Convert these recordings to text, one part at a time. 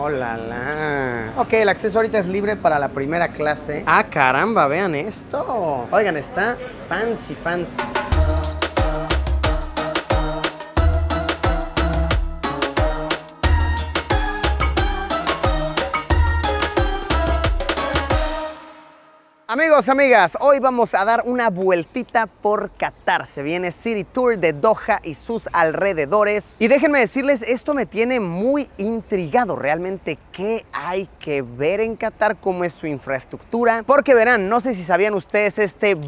Oh, la, la. Ok, el acceso ahorita es libre para la primera clase. Ah, caramba, vean esto. Oigan, está fancy, fancy. Amigos, amigas, hoy vamos a dar una vueltita por Qatar. Se viene City Tour de Doha y sus alrededores. Y déjenme decirles, esto me tiene muy intrigado. Realmente, ¿qué hay que ver en Qatar? ¿Cómo es su infraestructura? Porque verán, no sé si sabían ustedes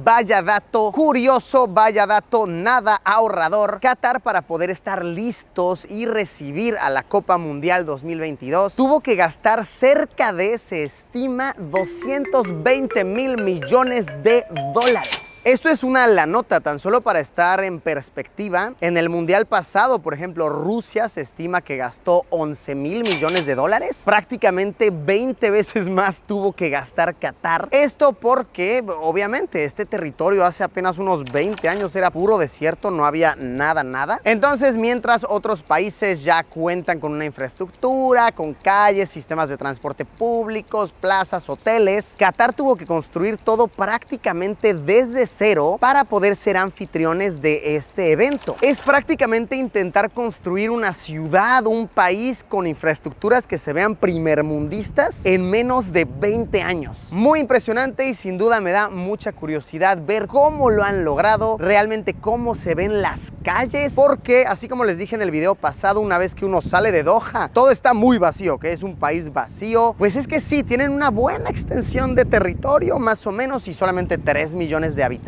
vaya dato curioso, vaya dato nada ahorrador. Qatar, para poder estar listos y recibir a la Copa Mundial 2022, tuvo que gastar cerca de, se estima, 220,000 millones de dólares. Esto es una la nota, tan solo para estar en perspectiva. En el mundial pasado, por ejemplo, Rusia se estima que gastó 11,000 millones de dólares. Prácticamente 20 veces más tuvo que gastar Qatar. Esto porque, obviamente, este territorio hace apenas unos 20 años era puro desierto, no había nada. Entonces, mientras otros países ya cuentan con una infraestructura, con calles, sistemas de transporte públicos, plazas, hoteles, Qatar tuvo que construir todo prácticamente desde cero para poder ser anfitriones de este evento. Es prácticamente intentar construir una ciudad, un país con infraestructuras que se vean primermundistas en menos de 20 años. Muy impresionante y sin duda me da mucha curiosidad ver cómo lo han logrado, realmente cómo se ven las calles, porque así como les dije en el video pasado, una vez que uno sale de Doha, todo está muy vacío, que es un país vacío. Pues es que sí, tienen una buena extensión de territorio, más o menos, y solamente 3 millones de habitantes.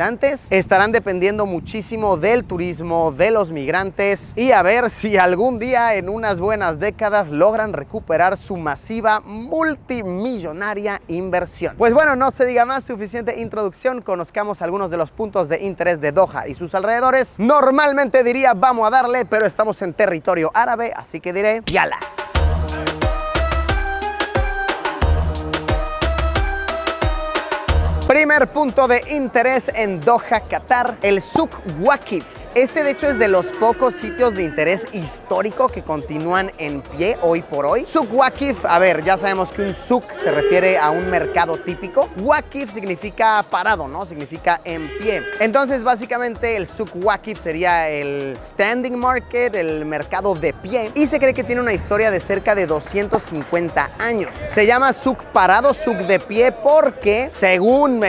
Estarán dependiendo muchísimo del turismo, de los migrantes, y a ver si algún día en unas buenas décadas logran recuperar su masiva multimillonaria inversión. Pues bueno, no se diga más, suficiente introducción. Conozcamos algunos de los puntos de interés de Doha y sus alrededores. Normalmente diría vamos a darle, pero estamos en territorio árabe, así que diré yala. Primer punto de interés en Doha, Qatar, el Souk Waqif. Este de hecho es de los pocos sitios de interés histórico que continúan en pie hoy por hoy. Souk Waqif, a ver, ya sabemos que un souk se refiere a un mercado típico. Waqif significa parado, ¿no? Significa en pie. Entonces, básicamente, el Souk Waqif sería el standing market, el mercado de pie. Y se cree que tiene una historia de cerca de 250 años. Se llama souk parado, souk de pie, porque, según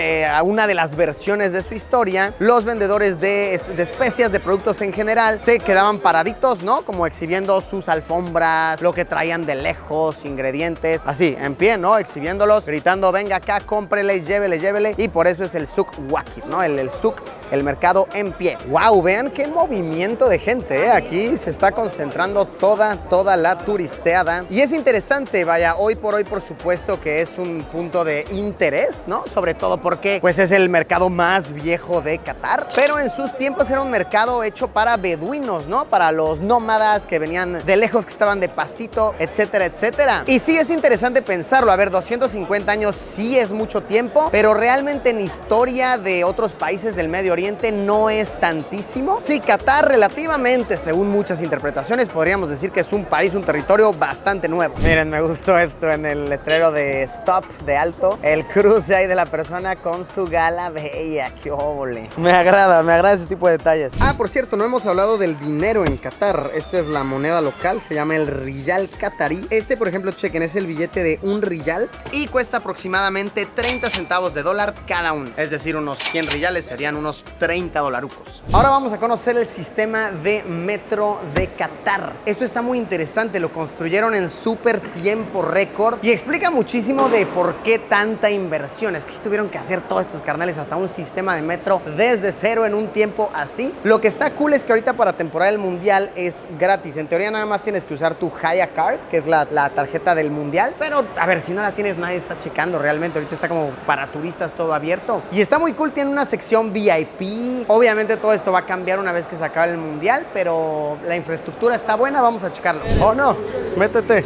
una de las versiones de su historia, los vendedores de especias, de productos en general, se quedaban paraditos, ¿no? Como exhibiendo sus alfombras, lo que traían de lejos, ingredientes, así, en pie, ¿no? Exhibiéndolos, gritando, venga acá, cómprele, llévele. Y por eso es el Souk Waqif, ¿no? El souk, el mercado en pie. ¡Wow! Vean qué movimiento de gente, ¿eh? Aquí se está concentrando toda la turisteada. Y es interesante, vaya, hoy por hoy, por supuesto que es un punto de interés, ¿no? Sobre todo porque, pues, es el mercado más viejo de Qatar. Pero en sus tiempos era un mercado hecho para beduinos, ¿no? Para los nómadas que venían de lejos, que estaban de pasito, etcétera. Y sí es interesante pensarlo. A ver, 250 años sí es mucho tiempo, pero realmente en historia de otros países del Medio Oriente no es tantísimo. Sí, Qatar relativamente, según muchas interpretaciones, podríamos decir que es un país, un territorio bastante nuevo. Miren, me gustó esto en el letrero de stop de alto. El cruce ahí de la persona con su gala bella. ¡Qué óvole! Me agrada ese tipo de detalles. Ah, por cierto, no hemos hablado del dinero en Qatar. Esta es la moneda local, se llama el riyal qatarí. Este, por ejemplo, chequen, es el billete de un riyal y cuesta aproximadamente 30 centavos de dólar cada uno. Es decir, unos 100 riyales serían unos 30 dolarucos. Ahora vamos a conocer el sistema de metro de Qatar. Esto está muy interesante, lo construyeron en súper tiempo récord y explica muchísimo de por qué tanta inversión. Es que si tuvieron que hacer todos estos carnales, hasta un sistema de metro desde cero en un tiempo así. Lo que está cool es que ahorita para temporada del mundial es gratis. En teoría nada más tienes que usar tu Haya Card, que es la tarjeta del mundial. Pero a ver, si no la tienes, nadie está checando realmente. Ahorita está como para turistas todo abierto. Y está muy cool, tiene una sección VIP. Obviamente todo esto va a cambiar una vez que se acabe el mundial, pero la infraestructura está buena, vamos a checarlo. Oh no, métete.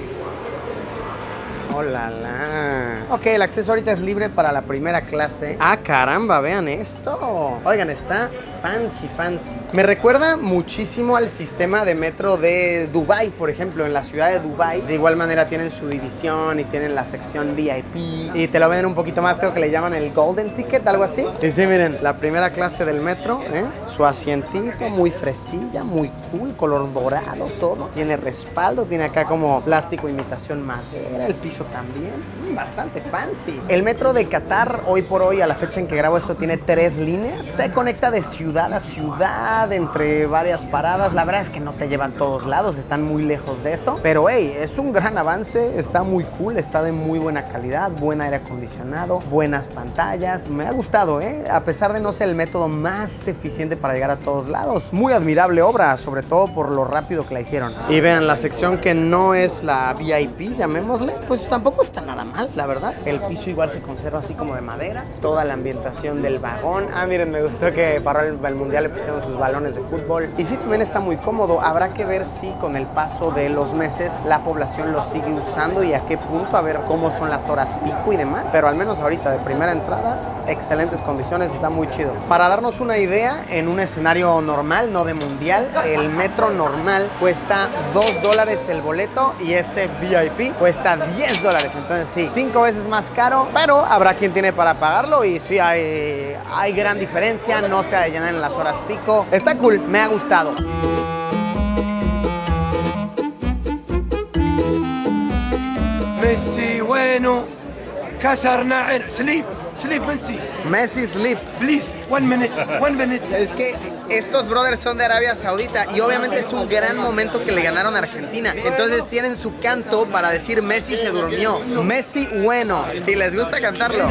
Oh, la, la. Ok, el acceso ahorita es libre para la primera clase. Ah, caramba, vean esto. Oigan, está fancy, fancy. Me recuerda muchísimo al sistema de metro de Dubái, por ejemplo, en la ciudad de Dubái. De igual manera tienen su división y tienen la sección VIP y te lo venden un poquito más, creo que le llaman el Golden Ticket, algo así. Y sí, miren, la primera clase del metro, su asientito, muy fresilla, muy cool, color dorado, todo. Tiene respaldo, tiene acá como plástico imitación madera, el piso también, bastante fancy. El metro de Qatar, hoy por hoy, a la fecha en que grabo esto, tiene 3 líneas. Se conecta de ciudad a ciudad, entre varias paradas. La verdad es que no te llevan a todos lados, están muy lejos de eso. Pero hey, es un gran avance, está muy cool, está de muy buena calidad, buen aire acondicionado, buenas pantallas. Me ha gustado, a pesar de no ser el método más eficiente para llegar a todos lados. Muy admirable obra, sobre todo por lo rápido que la hicieron. Y vean, la sección que no es la VIP, llamémosle, pues tampoco está nada mal, la verdad. El piso igual se conserva así como de madera. Toda la ambientación del vagón. Ah, miren, me gustó que para el mundial le pusieron sus balones de fútbol. Y sí, también está muy cómodo. Habrá que ver si con el paso de los meses la población lo sigue usando y a qué punto, a ver cómo son las horas pico y demás. Pero al menos ahorita de primera entrada, excelentes condiciones, está muy chido. Para darnos una idea, en un escenario normal, no de mundial, el metro normal cuesta $2 el boleto y este VIP cuesta $10. Entonces sí, 5 veces más caro, pero habrá quien tiene para pagarlo y sí hay gran diferencia, no se llenan en las horas pico. Está cool, me ha gustado. ميسي وينه كسر ناعر سليب Messi. Messi sleep. Please, 1 minute. Es que estos brothers son de Arabia Saudita y obviamente es un gran momento que le ganaron a Argentina. Entonces tienen su canto para decir Messi se durmió. Messi bueno. Si les gusta cantarlo.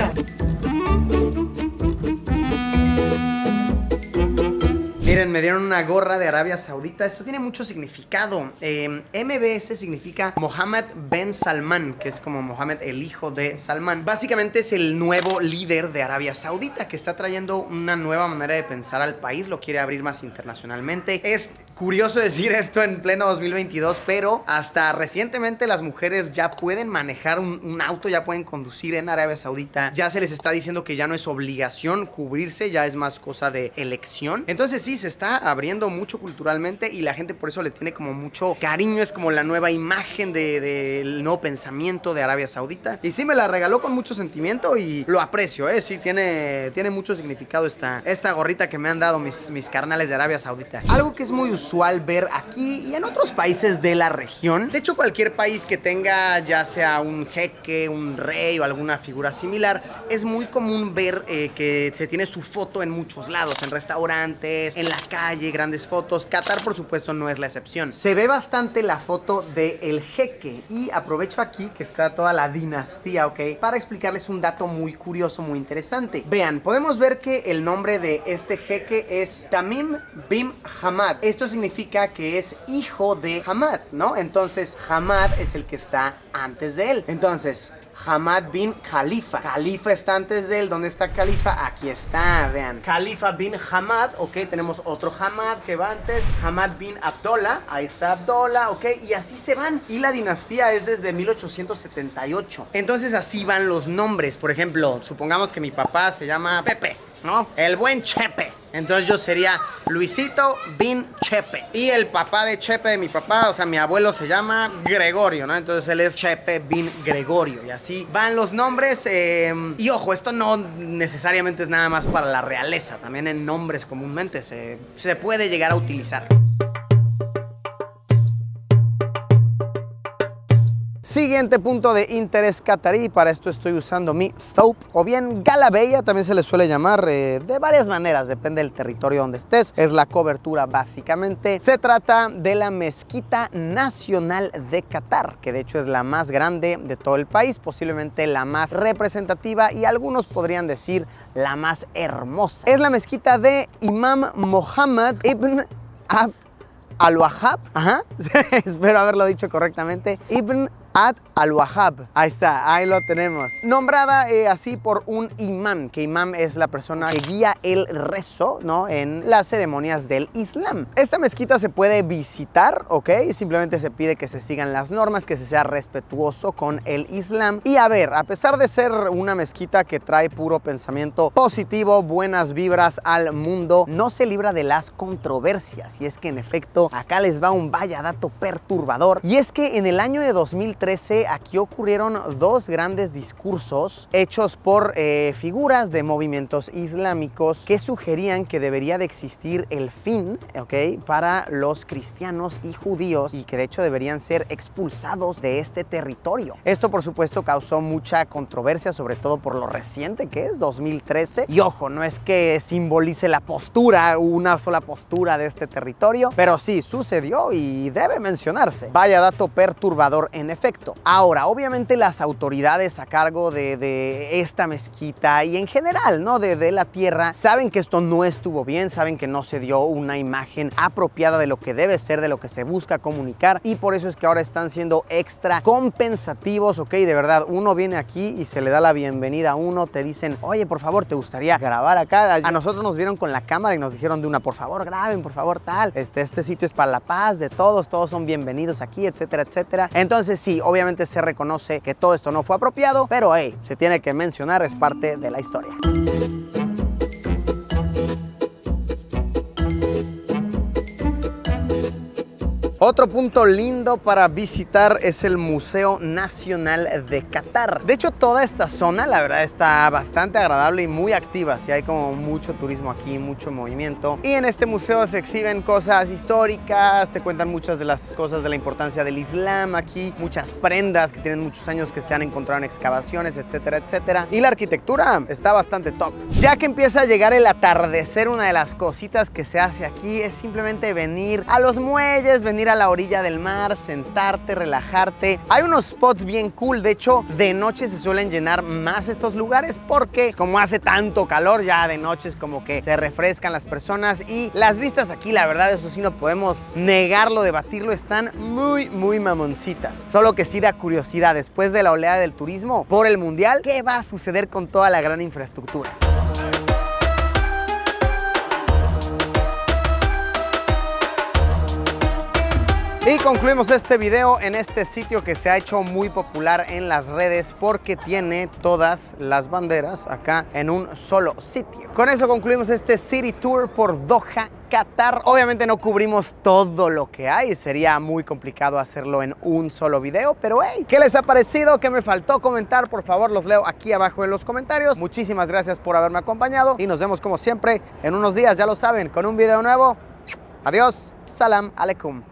Miren, me dieron una gorra de Arabia Saudita. Esto tiene mucho significado. MBS significa Mohammed Ben Salman, que es como Mohammed, el hijo de Salman. Básicamente es el nuevo líder de Arabia Saudita, que está trayendo una nueva manera de pensar al país. Lo quiere abrir más internacionalmente. Es curioso decir esto en pleno 2022, pero hasta recientemente las mujeres ya pueden manejar un auto, ya pueden conducir en Arabia Saudita. Ya se les está diciendo que ya no es obligación cubrirse, ya es más cosa de elección. Entonces sí, se está abriendo mucho culturalmente y la gente por eso le tiene como mucho cariño. Es como la nueva imagen del nuevo pensamiento de Arabia Saudita. Y sí, me la regaló con mucho sentimiento y lo aprecio, sí, tiene mucho significado esta gorrita que me han dado mis carnales de Arabia Saudita. Algo que es muy usual ver aquí y en otros países de la región. De hecho, cualquier país que tenga ya sea un jeque, un rey o alguna figura similar, es muy común ver que se tiene su foto en muchos lados, en restaurantes, en la calle, grandes fotos. Qatar, por supuesto, no es la excepción. Se ve bastante la foto del jeque y aprovecho aquí que está toda la dinastía, ¿ok? Para explicarles un dato muy curioso, muy interesante. Vean, podemos ver que el nombre de este jeque es Tamim bin Hamad. Esto significa que es hijo de Hamad, ¿no? Entonces, Hamad es el que está antes de él. Entonces, Hamad bin Khalifa. Khalifa está antes de él. ¿Dónde está Khalifa? Aquí está, vean. Khalifa bin Hamad, ok. Tenemos otro Hamad que va antes. Hamad bin Abdullah. Ahí está Abdullah, ok. Y así se van. Y la dinastía es desde 1878. Entonces así van los nombres. Por ejemplo, supongamos que mi papá se llama Pepe, ¿no? El buen Chepe. Entonces yo sería Luisito bin Chepe. Y el papá de Chepe de mi papá, o sea, mi abuelo se llama Gregorio, ¿no? Entonces él es Chepe bin Gregorio. Y así van los nombres. Y ojo, esto no necesariamente es nada más para la realeza. También en nombres comúnmente se puede llegar a utilizar. Siguiente punto de interés catarí. Para esto estoy usando mi thawb o bien galabeya, también se le suele llamar de varias maneras, depende del territorio donde estés. Es la cobertura básicamente. Se trata de la Mezquita Nacional de Qatar, que de hecho es la más grande de todo el país, posiblemente la más representativa y algunos podrían decir la más hermosa. Es la mezquita de Imam Mohammed ibn Abd al-Wahhab, espero haberlo dicho correctamente, Ibn Abd al-Wahhab. Ahí está, ahí lo tenemos. Nombrada así por un imán, que imán es la persona que guía el rezo, ¿no? En las ceremonias del Islam. Esta mezquita se puede visitar, ¿ok? Simplemente se pide que se sigan las normas, que se sea respetuoso con el Islam. Y a ver, a pesar de ser una mezquita que trae puro pensamiento positivo, buenas vibras al mundo, no se libra de las controversias. Y es que en efecto, acá les va un vaya dato perturbador. Y es que en el año de 2013 aquí ocurrieron dos grandes discursos hechos por figuras de movimientos islámicos que sugerían que debería de existir el fin, ¿ok? Para los cristianos y judíos, y que de hecho deberían ser expulsados de este territorio. Esto por supuesto causó mucha controversia, sobre todo por lo reciente que es 2013. Y ojo, no es que simbolice la postura, una sola postura de este territorio, pero sí sucedió y debe mencionarse. Vaya dato perturbador en efecto. Ahora, obviamente las autoridades a cargo de esta mezquita y en general, ¿no? de la tierra, saben que esto no estuvo bien, saben que no se dio una imagen apropiada de lo que debe ser, de lo que se busca comunicar, y por eso es que ahora están siendo extra compensativos, ¿ok? De verdad, uno viene aquí y se le da la bienvenida a uno, te dicen, oye, por favor, ¿te gustaría grabar acá? A nosotros nos vieron con la cámara y nos dijeron de una, por favor, graben, por favor, tal. Este sitio es para la paz de todos son bienvenidos aquí, etcétera, etcétera. Entonces sí, obviamente se reconoce que todo esto no fue apropiado, pero hey, se tiene que mencionar, es parte de la historia. Otro punto lindo para visitar es el Museo Nacional de Qatar. De hecho, toda esta zona, la verdad, está bastante agradable y muy activa. Sí, hay como mucho turismo aquí, mucho movimiento. Y en este museo se exhiben cosas históricas, te cuentan muchas de las cosas de la importancia del Islam aquí, muchas prendas que tienen muchos años que se han encontrado en excavaciones, etcétera, etcétera. Y la arquitectura está bastante top. Ya que empieza a llegar el atardecer, una de las cositas que se hace aquí es simplemente venir a los muelles, venir a la orilla del mar, sentarte, relajarte. Hay unos spots bien cool. De hecho, de noche se suelen llenar más estos lugares porque como hace tanto calor, ya de noche es como que se refrescan las personas, y las vistas aquí, la verdad, eso sí no podemos negarlo, debatirlo, están muy, muy mamoncitas. Solo que sí da curiosidad, después de la oleada del turismo por el mundial, ¿qué va a suceder con toda la gran infraestructura? Y concluimos este video en este sitio que se ha hecho muy popular en las redes porque tiene todas las banderas acá en un solo sitio. Con eso concluimos este City Tour por Doha, Qatar. Obviamente no cubrimos todo lo que hay, sería muy complicado hacerlo en un solo video, pero hey, ¿qué les ha parecido? ¿Qué me faltó comentar? Por favor, los leo aquí abajo en los comentarios. Muchísimas gracias por haberme acompañado y nos vemos como siempre en unos días, ya lo saben, con un video nuevo. Adiós, salam aleikum.